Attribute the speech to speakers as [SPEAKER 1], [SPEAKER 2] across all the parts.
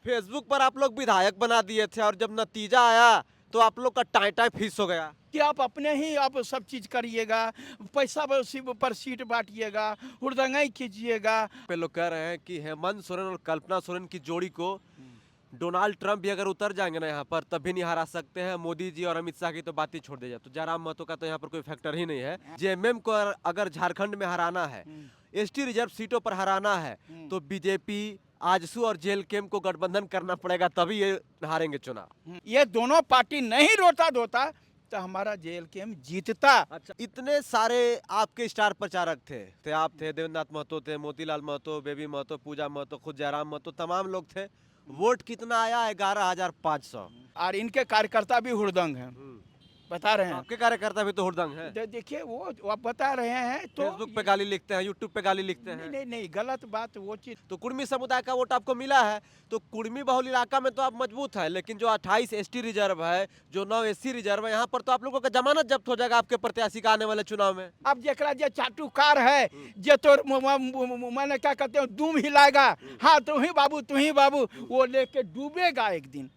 [SPEAKER 1] Facebook पर आप लोग विधायक बना दिए थे और जब नतीजा आया तो आप लोग का टाई टाई फीस हो गया।
[SPEAKER 2] कि आप अपने ही आप सब चीज करिएगा, पैसा पर सीट बांटिएगा, हुड़दंगाई कीजिएगा।
[SPEAKER 1] पे लोग कह रहे हैं कि हेमंत सोरेन और कल्पना सोरेन की जोड़ी को डोनाल्ड ट्रंप भी अगर उतर जाएंगे ना यहाँ पर तब भी नहीं हरा सकते हैं। मोदी जी और अमित शाह की तो बात ही छोड़ दीजिए, तो जयराम महतो का तो यहाँ पर कोई फैक्टर ही नहीं है। जेएमएम को अगर झारखंड में हराना है, एसटी रिजर्व सीटों पर हराना है, तो बीजेपी, आजसू और जेएलकेम को गठबंधन करना पड़ेगा, तभी ये हारेंगे चुनाव।
[SPEAKER 2] ये दोनों पार्टी नहीं रोता धोता तो हमारा जेएलकेएम जीतता।
[SPEAKER 1] अच्छा, इतने सारे आपके स्टार प्रचारक थे आप थे, देवेंद्रनाथ महतो थे, मोतीलाल महतो, बेबी महतो, पूजा महतो, खुद जयराम महतो, तमाम लोग थे। वोट कितना आया? 11,500।
[SPEAKER 2] और इनके कार्यकर्ता भी हुड़दंग हैं, बता रहे हैं।
[SPEAKER 1] आपके कार्यकर्ता भी तो हुड़दंग हैं।
[SPEAKER 2] देखिए वो आप बता रहे हैं तो
[SPEAKER 1] फेसबुक पे गाली लिखते हैं, यूट्यूब पे गाली लिखते हैं।
[SPEAKER 2] नहीं नहीं गलत बात वो चीज।
[SPEAKER 1] तो कुर्मी समुदाय का वोट आपको मिला है, तो कुर्मी बहुल इलाका में तो आप मजबूत है, लेकिन जो 28 एसटी रिजर्व है, जो 9 एससी रिजर्व है, यहाँ पर तो आप लोगों का जमानत जब्त हो जाएगा आपके प्रत्याशी का आने वाले चुनाव में।
[SPEAKER 2] अब जरा जे चाटुकार है जे तो मैंने क्या कहते हैं दूम हिलाएगा, हाँ तू ही बाबू वो लेके डूबेगा एक दिन।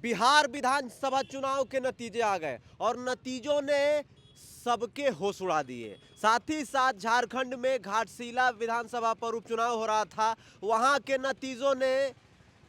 [SPEAKER 1] बिहार विधानसभा चुनाव के नतीजे आ गए और नतीजों ने सबके होश उड़ा दिए। साथ ही साथ झारखंड में घाटशिला विधानसभा पर उपचुनाव हो रहा था, वहां के नतीजों ने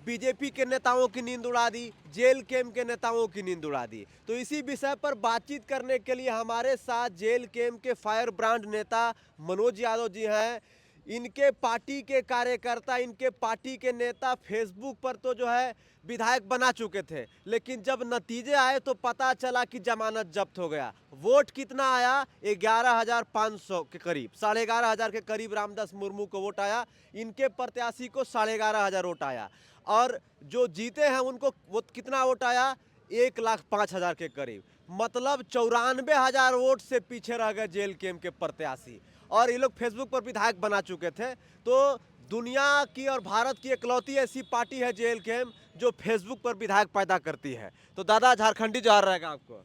[SPEAKER 1] बीजेपी के नेताओं की नींद उड़ा दी, जेएलकेएम के नेताओं की नींद उड़ा दी। तो इसी विषय पर बातचीत करने के लिए हमारे साथ जेएलकेएम के फायर ब्रांड नेता मनोज यादव जी हैं। इनके पार्टी के कार्यकर्ता, इनके पार्टी के नेता फेसबुक पर तो जो है विधायक बना चुके थे, लेकिन जब नतीजे आए तो पता चला कि जमानत जब्त हो गया। वोट कितना आया? 11,500 के करीब, 11,500 के करीब रामदास मुर्मू को वोट आया। इनके प्रत्याशी को 11,500 वोट आया और जो जीते हैं उनको वो कितना वोट आया? 1,05,000 के करीब। मतलब 94,000 वोट से पीछे रह गए जेएलकेएम के प्रत्याशी और ये लोग फेसबुक पर विधायक बना चुके थे। तो दुनिया की और भारत की इकलौती ऐसी पार्टी है जेएलकेएम जो फेसबुक पर विधायक पैदा करती है। तो दादा झारखंडी जोहार रहेगा आपको।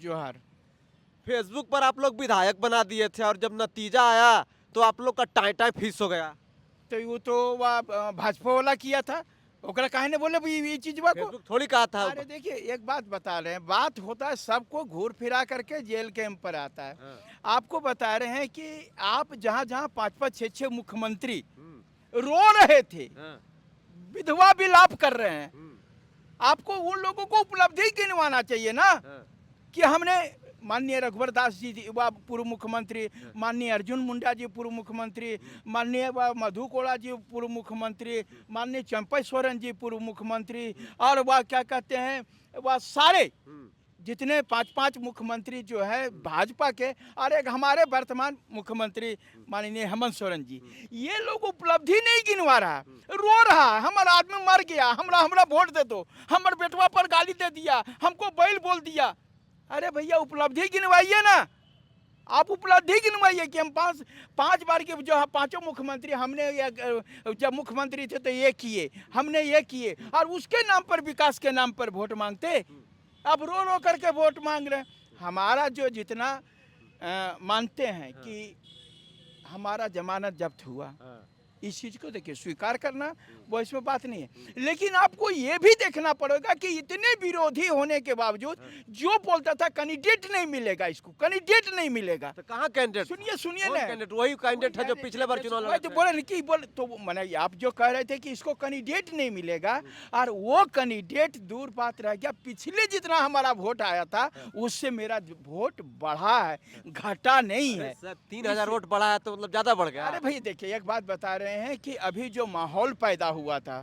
[SPEAKER 2] जोहार।
[SPEAKER 1] फेसबुक पर आप लोग विधायक बना दिए थे और जब नतीजा आया तो आप लोग का टाई टाई फीस हो गया।
[SPEAKER 2] तो वो तो भाजपा वाला किया था, ओकरा काहे ने बोले ये चीज को।
[SPEAKER 1] फेसबुक थोड़ी कहा था।
[SPEAKER 2] अरे देखिए एक बात बता रहे हैं, बात होता है सबको घूर फिरा करके जेएलकेएम पर आता है। आपको बता रहे हैं कि आप जहाँ जहाँ 5-5, 6-6 मुख्यमंत्री रो रहे थे, विधवा विलाप कर रहे हैं, आपको उन लोगों को उपलब्धि गिनवाना चाहिए ना कि हमने माननीय रघुवर दास जी पूर्व मुख्यमंत्री, माननीय अर्जुन मुंडा जी पूर्व मुख्यमंत्री, माननीय मधु कोड़ा जी पूर्व मुख्यमंत्री, माननीय चंपई सोरेन जी पूर्व मुख्यमंत्री, और वह क्या कहते हैं वह सारे जितने 5-5 मुख्यमंत्री जो है भाजपा के, और एक हमारे वर्तमान मुख्यमंत्री माननीय हेमंत सोरेन जी, ये लोग उपलब्धि नहीं गिनवा रहा, रो रहा है हमारा आदमी मर गया, हमरा वोट दे दो, हमारे बेटवा पर गाली दे दिया, हमको बैल बोल दिया। अरे भैया उपलब्धि गिनवाइए ना, आप उपलब्धि गिनवाइए कि हम पांच बार के जो पांचों मुख्यमंत्री हमने जब मुख्यमंत्री थे तो ये किए, हमने ये किए, और उसके नाम पर, विकास के नाम पर वोट मांगते। अब रो रो करके वोट मांग रहे हैं। हमारा जो जितना मानते हैं कि हमारा जमानत जब्त हुआ, इस चीज को देखिए स्वीकार करना वो इसमें बात नहीं है, लेकिन आपको ये भी देखना पड़ेगा कि इतने विरोधी होने के बावजूद जो बोलता था कैंडिडेट नहीं मिलेगा, इसको कैंडिडेट नहीं मिलेगा।
[SPEAKER 1] तो कहाँ कैंडिडेट?
[SPEAKER 2] सुनिए ना,
[SPEAKER 1] कैंडिडेट वही कैंडिडेट है जो पिछले बार चुनाव लड़ा था।
[SPEAKER 2] बोले कि तो मैंने आप जो कह रहे थे कि इसको कैंडिडेट नहीं मिलेगा, और वो कैंडिडेट दूर बात रह गया। पिछले जितना हमारा वोट आया था उससे मेरा वोट बढ़ा है, घटा नहीं है।
[SPEAKER 1] 3,000 वोट बढ़ा है तो मतलब ज्यादा बढ़ गया।
[SPEAKER 2] अरे भाई देखिए एक बात बता रहे हैं कि अभी जो माहौल पैदा हुआ था,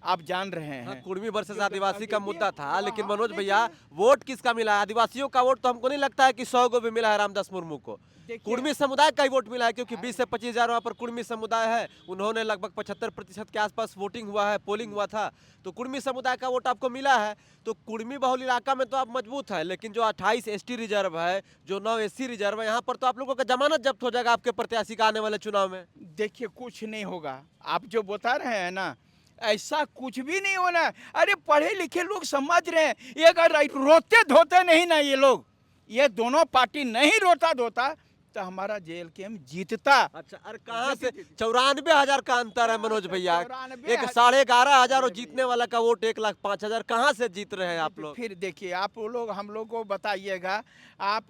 [SPEAKER 2] आप जान रहे हैं,
[SPEAKER 1] कुर्मी वर्सेस आदिवासी का मुद्दा था, लेकिन मनोज भैया वोट किसका मिला है? आदिवासियों का वोट तो हमको नहीं लगता है कि 100 को भी मिला है रामदास मुर्मू को। कुर्मी समुदाय का ही वोट मिला है, क्योंकि 20 से 25,000 वहाँ पर कुर्मी समुदाय है, उन्होंने लगभग 75% के आसपास वोटिंग हुआ है, पोलिंग हुआ था, तो कुर्मी समुदाय का वोट आपको मिला है। तो कुर्मी बहुल इलाका में तो आप मजबूत है, लेकिन जो 28 एसटी रिजर्व है, जो 9 एससी रिजर्व है, यहाँ पर तो आप लोगों का जमानत जब्त हो जाएगा आपके प्रत्याशी का आने वाले चुनाव में।
[SPEAKER 2] देखिए कुछ नहीं होगा, आप जो बता रहे हैं ना ऐसा कुछ भी नहीं होना। अरे पढ़े लिखे लोग समझ रहे हैं, ये अगर रोते धोते नहीं ना ये लोग, ये दोनों पार्टी नहीं रोता धोता तो हमारा JLKM जीतता।
[SPEAKER 1] अच्छा, अरे कहाँ से 94,000 का अंतर है मनोज भैया।
[SPEAKER 2] 94,000
[SPEAKER 1] एक 11,500 और जीतने वाला का वोट 1,05,000, कहाँ से जीत रहे हैं आप लोग?
[SPEAKER 2] फिर देखिए आप वो लोग हम लोग को बताइएगा आप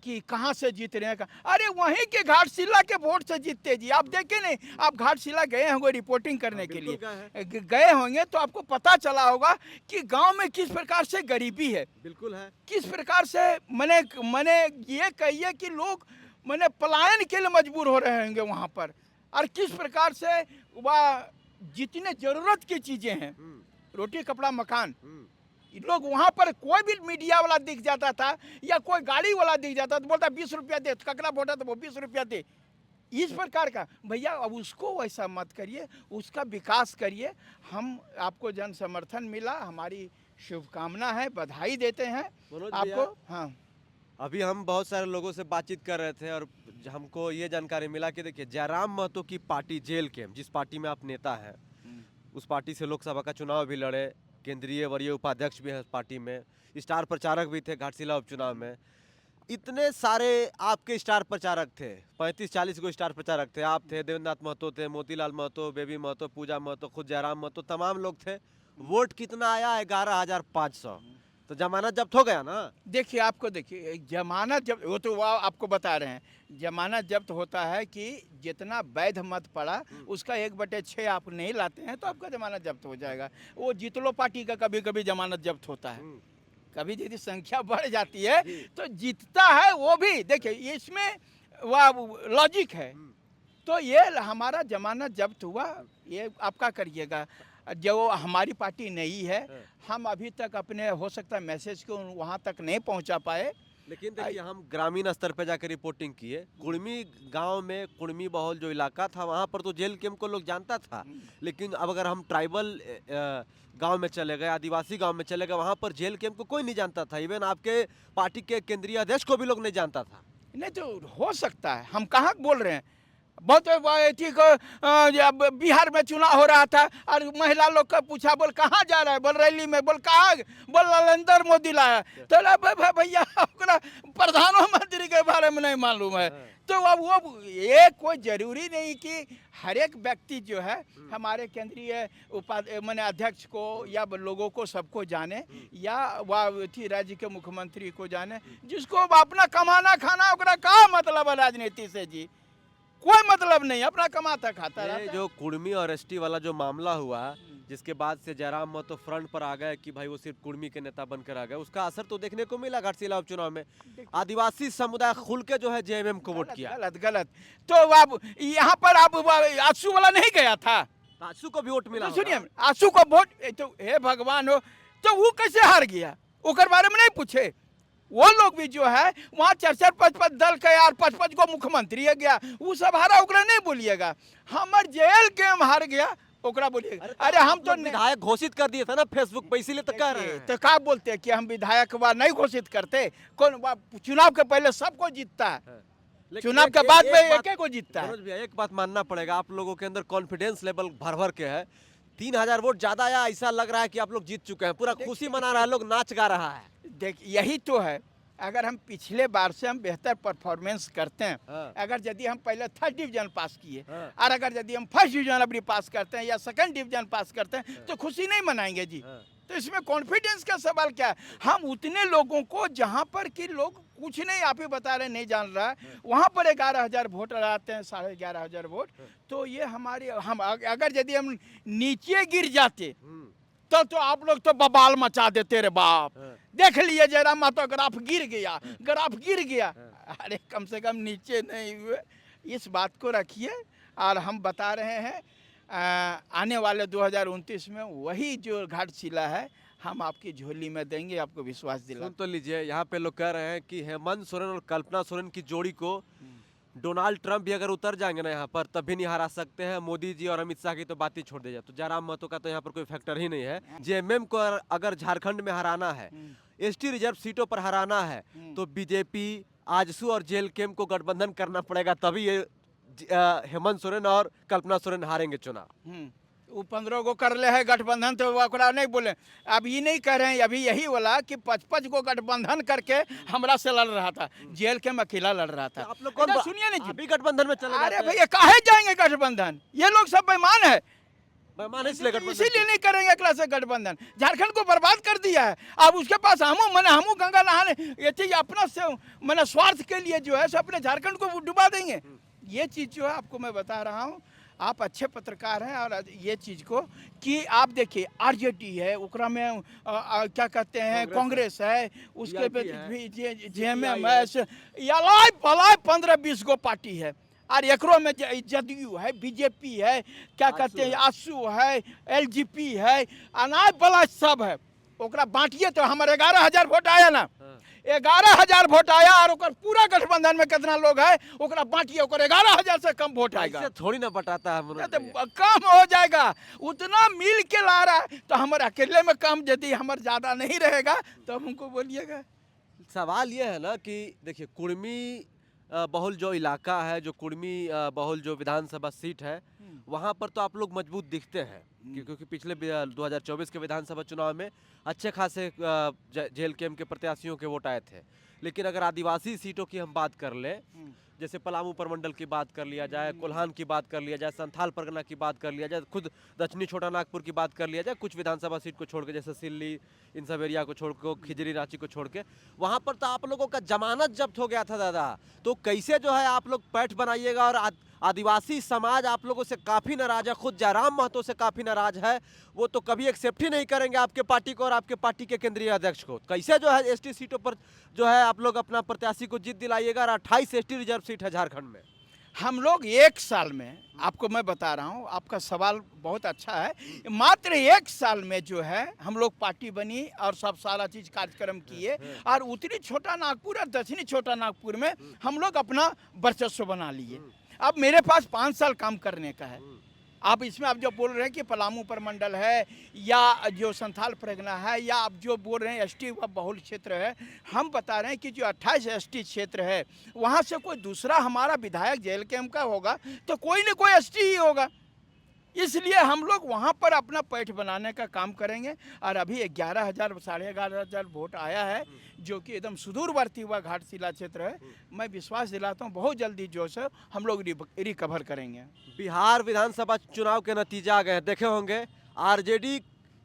[SPEAKER 2] कि कहाँ से जीत रहे हैं। अरे वहीं के घाटशिला के वोट से जीतते जी। आप देखे नहीं, आप घाटशिला गए होंगे रिपोर्टिंग करने के लिए,
[SPEAKER 1] बिल्कुल
[SPEAKER 2] गए होंगे तो आपको पता चला होगा कि गांव में किस प्रकार से गरीबी है,
[SPEAKER 1] बिल्कुल है।
[SPEAKER 2] किस प्रकार से मने मने ये कहिए कि लोग मने पलायन के लिए मजबूर हो रहे होंगे वहाँ पर, और किस प्रकार से वह जितने जरूरत की चीज़ें हैं, रोटी कपड़ा मकान, लोग वहाँ पर कोई भी मीडिया वाला दिख जाता था या कोई गाड़ी वाला दिख जाता तो बोलता 20 रुपया दे, तो ककड़ा वोटा तो वो 20 रुपया दे। इस प्रकार का भैया अब उसको वैसा मत करिए, उसका विकास करिए। हम आपको जन समर्थन मिला, हमारी शुभकामना है, बधाई देते हैं
[SPEAKER 1] मनोज
[SPEAKER 2] आपको।
[SPEAKER 1] भैया,
[SPEAKER 2] हाँ
[SPEAKER 1] अभी हम बहुत सारे लोगों से बातचीत कर रहे थे और हमको ये जानकारी मिला कि देखिए जयराम महतो की पार्टी JLKM, जिस पार्टी में आप नेता हैं, उस पार्टी से लोकसभा का चुनाव भी लड़े, केंद्रीय वरीय उपाध्यक्ष भी हैं उस पार्टी में, स्टार प्रचारक भी थे घाटशिला उपचुनाव में। इतने सारे आपके स्टार प्रचारक थे, 35-40 को स्टार प्रचारक थे। आप थे, देवेंद्रनाथ महतो थे, मोतीलाल महतो, बेबी महतो, पूजा महतो, खुद जयराम महतो, तमाम लोग थे। वोट कितना आया? 11,500। तो जमानत जब्त हो गया ना?
[SPEAKER 2] देखिए आपको देखिए जमानत जब वो तो वह आपको बता रहे हैं, जमानत जब्त होता है कि जितना वैध मत पड़ा उसका 1/6 आप नहीं लाते हैं तो आपका जमानत जब्त हो जाएगा। वो जीतलो पार्टी का कभी कभी जमानत जब्त होता है, कभी यदि संख्या बढ़ जाती है तो जीतता है वो भी। देखिए इसमें वह लॉजिक है। तो ये हमारा जमानत जब्त हुआ, ये आपका करिएगा। जो हमारी पार्टी नहीं है, हम अभी तक अपने हो सकता है मैसेज को वहाँ तक नहीं पहुँचा पाए।
[SPEAKER 1] लेकिन देखिए हम ग्रामीण स्तर पे जाकर रिपोर्टिंग किए, कुड़मी गांव में, कुड़मी बहुल जो इलाका था वहाँ पर तो JLKM को लोग जानता था। लेकिन अब अगर हम ट्राइबल गांव में चले गए, आदिवासी गांव में चले गए, वहाँ पर JLKM को कोई नहीं जानता था। इवन आपके पार्टी के केंद्रीय अध्यक्ष को भी लोग नहीं जानता था।
[SPEAKER 2] नहीं तो हो सकता है, हम कहाँ बोल रहे हैं। बहुत ठीक बिहार में चुनाव हो रहा था और महिला लोग का पूछा, बोल कहाँ जा रहा है, बोल रैली में, बोल कहाँ, बोल नरेंद्र मोदी लाया। तो भैया प्रधानमंत्री के बारे में नहीं मालूम है। तो अब वो ये कोई जरूरी नहीं कि हर एक व्यक्ति जो है हमारे केंद्रीय माने अध्यक्ष को या लोगों को सबको जाने, या वह राज्य के मुख्यमंत्री को जाने। जिसको अपना कमाना खाना ओकरा का मतलब है राजनीति से जी, कोई मतलब नहीं, अपना कमाता खाता रहता है।
[SPEAKER 1] जो कुड़मी और ST वाला जो मामला हुआ, जिसके बाद से जयराम महतो फ्रंट पर आ गए कि भाई वो सिर्फ कुड़मी के नेता बनकर आ गए, उसका असर तो देखने को मिला घाटशिला उपचुनाव में। आदिवासी समुदाय खुल के जो है JMM को वोट किया।
[SPEAKER 2] गलत। तो अब यहाँ पर आप आंसू वाला नहीं गया था,
[SPEAKER 1] आंसू को भी वोट मिला।
[SPEAKER 2] तो सुनिए, आंसू को वोट, तो हे भगवान हो, तो वो कैसे हार गया, उसके बारे में नहीं पूछे। वो लोग भी जो है वहाँ 4-4, 5-5 दल का यार 5-5 को मुख्यमंत्री है गया, वो सब हारा, ओकरा नहीं बोलिएगा। हमार JLKM हार गया, ओकरा बोलिएगा। अरे हम तो
[SPEAKER 1] विधायक घोषित कर दिए थे ना फेसबुक पे, इसीलिए तो कह रहे हैं।
[SPEAKER 2] तो क्या बोलते हैं कि हम विधायक नहीं घोषित करते? कौन चुनाव के पहले सबको जीतता है, चुनाव के बाद में एक को जीतता है।
[SPEAKER 1] एक बात मानना पड़ेगा, आप लोगों के अंदर कॉन्फिडेंस लेवल भर के है। 3,000 वोट ज्यादा आया, ऐसा लग रहा है कि आप लोग जीत चुके हैं, पूरा खुशी मना रहा है, लोग नाच गा रहा है।
[SPEAKER 2] देख यही तो है, अगर हम पिछले बार से हम बेहतर परफॉर्मेंस करते हैं, अगर यदि हम पहले 3rd डिवीजन पास किए और अगर यदि हम 1st डिवीजन अपनी पास करते हैं या 2nd डिवीजन पास करते हैं तो खुशी नहीं मनाएंगे जी। तो इसमें कॉन्फिडेंस का सवाल क्या है? हम उतने लोगों को, जहाँ पर कि लोग कुछ नहीं, आप ही बता रहे नहीं जान रहा है, वहाँ पर 11,000 वोट आते हैं, 11,500 वोट। तो ये हमारे, हम अगर यदि हम नीचे गिर जाते तो आप लोग तो बवाल मचा देते रे बाप। देख लिए जयराम महतो ग्राफ गिर गया। अरे कम से कम नीचे नहीं हुए, इस बात को रखिए। और हम बता रहे हैं आने वाले 2029 में वही जो घाटशिला है हम आपकी झोली में देंगे, आपको विश्वास दिला।
[SPEAKER 1] सुन तो लीजिए, यहाँ पे लोग कह रहे हैं कि हेमंत सोरेन और कल्पना सोरेन की जोड़ी को डोनाल्ड ट्रंप भी अगर उतर जाएंगे ना यहाँ पर, तब भी नहीं हरा सकते हैं। मोदी जी और अमित शाह की तो बात ही छोड़ दीजिए, तो जयराम महतो का तो यहाँ पर कोई फैक्टर ही नहीं है। JMM को अगर झारखंड में हराना है, ST रिजर्व सीटों पर हराना है, तो BJP, आजसू और JLKM को गठबंधन करना पड़ेगा, तभी ये हेमंत सोरेन और कल्पना सोरेन हारेंगे चुनाव।
[SPEAKER 2] वो 15 गो कर ले है गठबंधन, तो ओकरा नहीं बोले। अब ये नहीं कह रहे हैं, अभी यही वाला कि 55 गो गठबंधन करके हमरा से लड़ रहा था, जेल के में अकेला लड़ रहा था।
[SPEAKER 1] आप लोग कौन
[SPEAKER 2] सुनिए ना जी,
[SPEAKER 1] अभी गठबंधन में चले
[SPEAKER 2] अरे
[SPEAKER 1] जाते हैं?
[SPEAKER 2] भैया काहे जाएंगे गठबंधन, ये लोग सब बेईमान है,
[SPEAKER 1] बेईमान इसलिए गठबंधन
[SPEAKER 2] इसीलिए नहीं करेंगे एकला से गठबंधन। झारखंड को बर्बाद कर दिया है। अब उसके पास हमू गंगा नहाने ये चीज अपना से मैंने स्वार्थ के लिए जो है सो अपने झारखंड को डुबा देंगे। ये चीज जो है आपको मैं बता रहा हूँ, आप अच्छे पत्रकार हैं, और ये चीज़ को कि आप देखिए आरजेडी है, उकरा में क्या कहते हैं कांग्रेस है, उसके भी जेएमएम है, अलाय पलाय 15-20 गो पार्टी है, और एकरो में जदयू है, बीजेपी है, क्या कहते हैं आसू है, एलजीपी है, अनाय बला सब है। ओकरा बांटिए तो हमारे 11,000 वोट आया ना, 11,000 वोट आया, और पूरा गठबंधन में कितना लोग है ओकरा बांटिए, 11,000 से कम वोट आएगा।
[SPEAKER 1] थोड़ी ना बटाता है,
[SPEAKER 2] तो कम हो जाएगा, उतना मिल के ला रहा है, तो हमारे अकेले में कम, यदि हमारे ज्यादा नहीं रहेगा तो हमको बोलिएगा।
[SPEAKER 1] सवाल ये है ना कि देखिए कुर्मी बहुल जो इलाका है, जो कुर्मी बहुल जो विधानसभा सीट है, वहाँ पर तो आप लोग मजबूत दिखते हैं, क्योंकि पिछले 2024 के विधानसभा चुनाव में अच्छे खासे जेल कैंप के प्रत्याशियों के वोट आए थे। लेकिन अगर आदिवासी सीटों की हम बात कर लें, जैसे पलामू प्रमंडल की बात कर लिया जाए, कोल्हान की बात कर लिया जाए, संथाल परगना की बात कर लिया जाए, खुद दक्षिणी छोटा नागपुर की बात कर लिया जाए, कुछ विधानसभा सीट को छोड़ के, जैसे सिल्ली, इन सब एरिया को छोड़ के, खिजरी रांची को छोड़ के, वहाँ पर तो आप लोगों का जमानत जब्त हो गया था दादा। तो कैसे जो है आप लोग पैठ बनाइएगा? और आदिवासी समाज आप लोगों से काफ़ी नाराज है, खुद जयराम महतो से काफ़ी नाराज है, वो तो कभी एक्सेप्ट ही नहीं करेंगे आपके पार्टी को और आपके पार्टी के केंद्रीय अध्यक्ष को। कैसे जो है एसटी सीटों पर जो है आप लोग अपना प्रत्याशी को जीत दिलाइएगा? और 28 एसटी रिजर्व सीट है झारखंड में।
[SPEAKER 2] हम लोग 1 साल में, आपको मैं बता रहा हूँ, आपका सवाल बहुत अच्छा है, मात्र 1 साल में जो है हम लोग पार्टी बनी और सब सारा चीज़ कार्यक्रम किए, और उत्तरी छोटा नागपुर और दक्षिणी छोटा नागपुर में हम लोग अपना वर्चस्व बना लिए। अब मेरे पास 5 साल काम करने का है। आप इसमें आप जो बोल रहे हैं कि पलामू प्रमंडल है या जो संथाल परगना है, या आप जो बोल रहे हैं एसटी बहुल क्षेत्र है, हम बता रहे हैं कि जो 28 एसटी क्षेत्र है, वहाँ से कोई दूसरा हमारा विधायक जेल कैंप का होगा तो कोई न कोई एसटी ही होगा। इसलिए हम लोग वहाँ पर अपना पैठ बनाने का काम करेंगे। और अभी 11,000 साढ़े 11,000 वोट आया है, जो कि एकदम सुदूरवर्ती हुआ घाटशिला क्षेत्र है। मैं विश्वास दिलाता हूँ बहुत जल्दी जो है हम लोग रिकवर करेंगे।
[SPEAKER 1] बिहार विधानसभा चुनाव के नतीजे आ गए, देखे होंगे। आरजेडी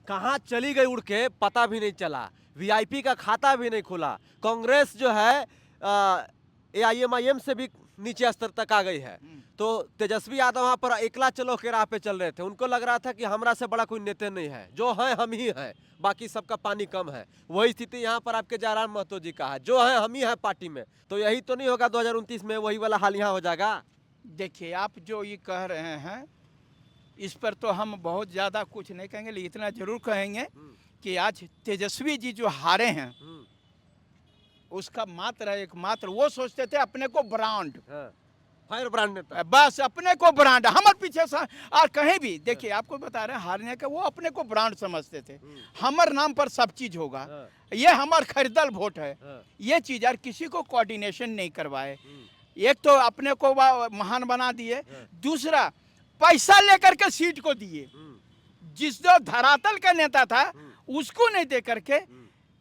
[SPEAKER 1] कहाँ चली गई उड़ के पता भी नहीं चला, वीआईपी का खाता भी नहीं खुला। कांग्रेस जो है एआईएमआईएम से भी नीचे स्तर तक आ गई है। तो तेजस्वी यादव वहाँ पर एकला चलो के राह पे चल रहे थे। उनको लग रहा था कि हमरा से बड़ा कोई नेता नहीं है, जो है हम ही हैं, बाकी सबका पानी कम है। वही स्थिति यहाँ पर आपके जयराम महतो जी का है, जो है हम ही हैं पार्टी में। तो यही तो नहीं होगा 2029 में वही वाला हाल यहाँ हो जाएगा?
[SPEAKER 2] देखिए, आप जो ये कह रहे हैं इस पर तो हम बहुत ज़्यादा कुछ नहीं कहेंगे, लेकिन इतना जरूर कहेंगे कि आज तेजस्वी जी जो हारे हैं उसका एकमात्र वो सोचते थे अपने को ब्रांड,
[SPEAKER 1] फायर ब्रांड नेता,
[SPEAKER 2] बस अपने को ब्रांड, हमारे पीछे और कहीं भी देखिए आपको बता रहे हैं हारने का, वो अपने को ब्रांड समझते थे। हमारे नाम पर सब चीज होगा, ये हमार खरीदल वोट है, ये चीज। यार किसी को कोऑर्डिनेशन नहीं करवाए, एक तो अपने को महान बना दिए, दूसरा पैसा लेकर के सीट को दिए। जिस जो धरातल का नेता था उसको नहीं दे करके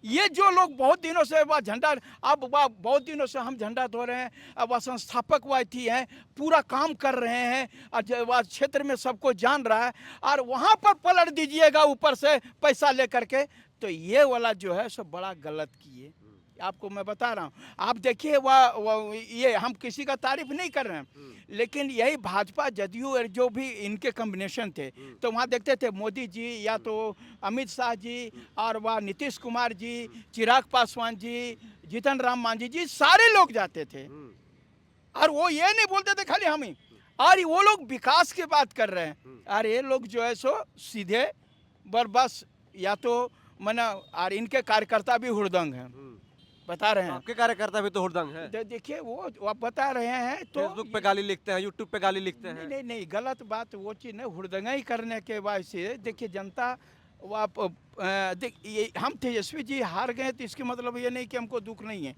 [SPEAKER 2] ये जो लोग बहुत दिनों से वह झंडा, अब वह बहुत दिनों से हम झंडा धो रहे हैं, अब वह संस्थापक वह थी हैं, पूरा काम कर रहे हैं और वह क्षेत्र में सबको जान रहा है, और वहाँ पर पलट दीजिएगा ऊपर से पैसा लेकर के, तो ये वाला जो है सब बड़ा गलत किए। आपको मैं बता रहा हूँ, आप देखिए वह ये हम किसी का तारीफ नहीं कर रहे हैं, लेकिन यही भाजपा जदयू जो भी इनके कॉम्बिनेशन थे, तो वहाँ देखते थे मोदी जी या तो अमित शाह जी और वह नीतीश कुमार जी, चिराग पासवान जी, जीतन राम मांझी जी, सारे लोग जाते थे। और वो ये नहीं बोलते थे खाली हम ही, और वो लोग विकास की बात कर रहे हैं, और ये लोग जो है सो सीधे बस या तो मना, और इनके कार्यकर्ता भी हुड़दंग हैं, बता रहे हैं।
[SPEAKER 1] आपके कार्यकर्ता भी तो हुड़दंग है।
[SPEAKER 2] देखिए वो आप बता रहे हैं, तो
[SPEAKER 1] फेसबुक पे गाली लिखते हैं, यूट्यूब पे गाली लिखते हैं।
[SPEAKER 2] नहीं गलत बात वो चीज़ नहीं, हुड़दंगा ही करने के बाद से देखिए जनता ये हम तेजस्वी जी हार गए तो इसके मतलब ये नहीं कि हमको दुख नहीं है,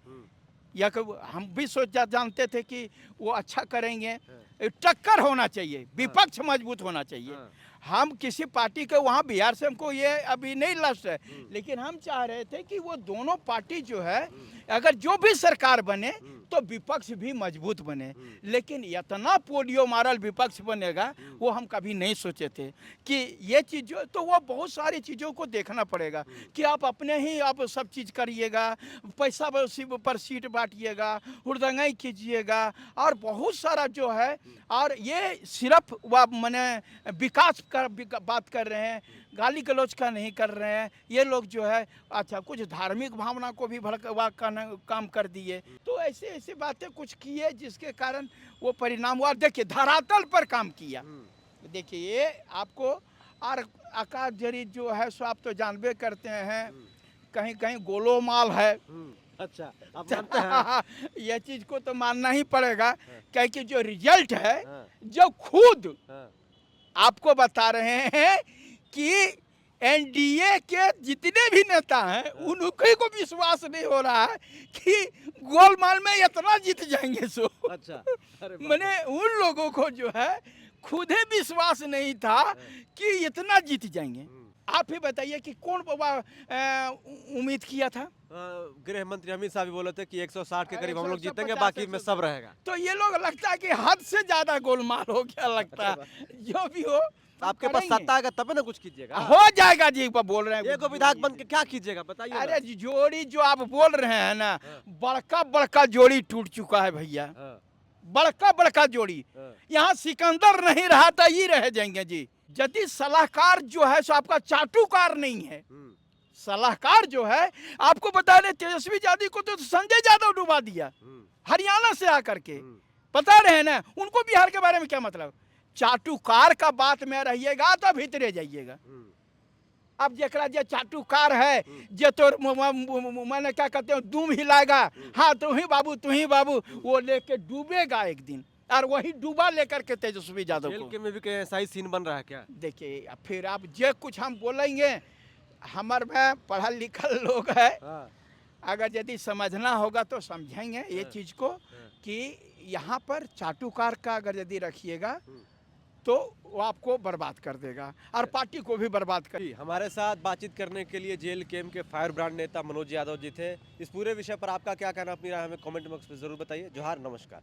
[SPEAKER 2] या कि हम भी जानते थे कि वो अच्छा करेंगे। टक्कर होना चाहिए, विपक्ष मजबूत होना चाहिए। हम किसी पार्टी के वहाँ बिहार से हमको ये अभी नहीं लस्ट है, लेकिन हम चाह रहे थे कि वो दोनों पार्टी जो है अगर जो भी सरकार बने तो विपक्ष भी मजबूत बने। लेकिन इतना पोलियो मारल विपक्ष बनेगा वो हम कभी नहीं सोचे थे कि ये चीज़ जो, तो वो बहुत सारी चीज़ों को देखना पड़ेगा कि आप अपने ही आप सब चीज़ करिएगा, पैसा पर सीट बांटिएगा, हुड़दंगाई कीजिएगा और बहुत सारा जो है, और ये सिर्फ वह मैंने विकास का बात कर रहे हैं, गाली गलौज का नहीं कर रहे हैं ये लोग जो है। अच्छा, कुछ धार्मिक भावना को भी भड़कवा काम कर दिए, तो ऐसे ऐसे बातें कुछ किए जिसके कारण वो परिणाम हुआ। देखिए धरातल पर काम किया। देखिए ये आपको और आकाश जरी जो है सो आप तो जानबे करते हैं, कहीं कहीं गोलोमाल है।
[SPEAKER 1] अच्छा, आप मानते हैं?
[SPEAKER 2] ये चीज को तो मानना ही पड़ेगा, क्योंकि जो रिजल्ट है, जो खुद आपको बता रहे हैं कि एनडीए के जितने भी नेता हैं उनके को विश्वास नहीं हो रहा है कि गोलमाल में इतना जीत जाएंगे सो।
[SPEAKER 1] अच्छा,
[SPEAKER 2] मैंने उन लोगों को जो है खुद ही विश्वास नहीं था कि इतना जीत जाएंगे। आप ही बताइए कि कौन उम्मीद किया था?
[SPEAKER 1] गृह मंत्री अमित शाह भी बोले थे कि 160 के करीब हम लोग जीतेंगे, बाकी में सब रहेगा।
[SPEAKER 2] तो ये लोग लगता है कि हद से ज्यादा गोलमाल हो गया लगता है। जो भी हो
[SPEAKER 1] आपके पास सत्ता आएगा तब ना कुछ कीजिएगा।
[SPEAKER 2] हो जाएगा जी, बोल रहे हैं।
[SPEAKER 1] एक विधायक बन के क्या कीजिएगा बताइए।
[SPEAKER 2] अरे जोड़ी जो आप बोल रहे हैं ना, बड़का बड़का जोड़ी टूट चुका है भैया, बड़का बड़का जोड़ी। यहाँ सिकंदर नहीं रहा था, ये रह जाएंगे जी। यदि सलाहकार जो है सो आपका चाटुकार नहीं है, सलाहकार जो है, आपको बता दें तेजस्वी यादव को तो संजय यादव डुबा दिया हरियाणा से आकर के, पता रहे ना उनको बिहार के बारे में क्या मतलब। चाटुकार का बात में रहिएगा तो भीतरे जाइएगा। अब जरा जो चाटुकार है जे तो मैंने क्या कहते हैं दूम हिलाएगा, हाँ तू ही बाबू, वो लेके डूबेगा एक दिन, और वही डूबा लेकर के तेजस्वी यादव को।
[SPEAKER 1] जेल के में भी ऐसा ही सीन बन रहा है क्या?
[SPEAKER 2] देखिए फिर आप जो कुछ हम बोलेंगे, हमारे में पढ़ा लिखा लोग है, अगर यदि समझना होगा तो समझेंगे ये चीज को कि यहाँ पर चाटुकार का अगर यदि रखिएगा तो वो आपको बर्बाद कर देगा और पार्टी को भी बर्बाद कर।
[SPEAKER 1] हमारे साथ बातचीत करने के लिए जेल कैंप के फायर ब्रांड नेता मनोज यादव जी थे। इस पूरे विषय पर आपका क्या कहना, अपनी राय हमें कमेंट बॉक्स में जरूर बताइए। जोहार, नमस्कार।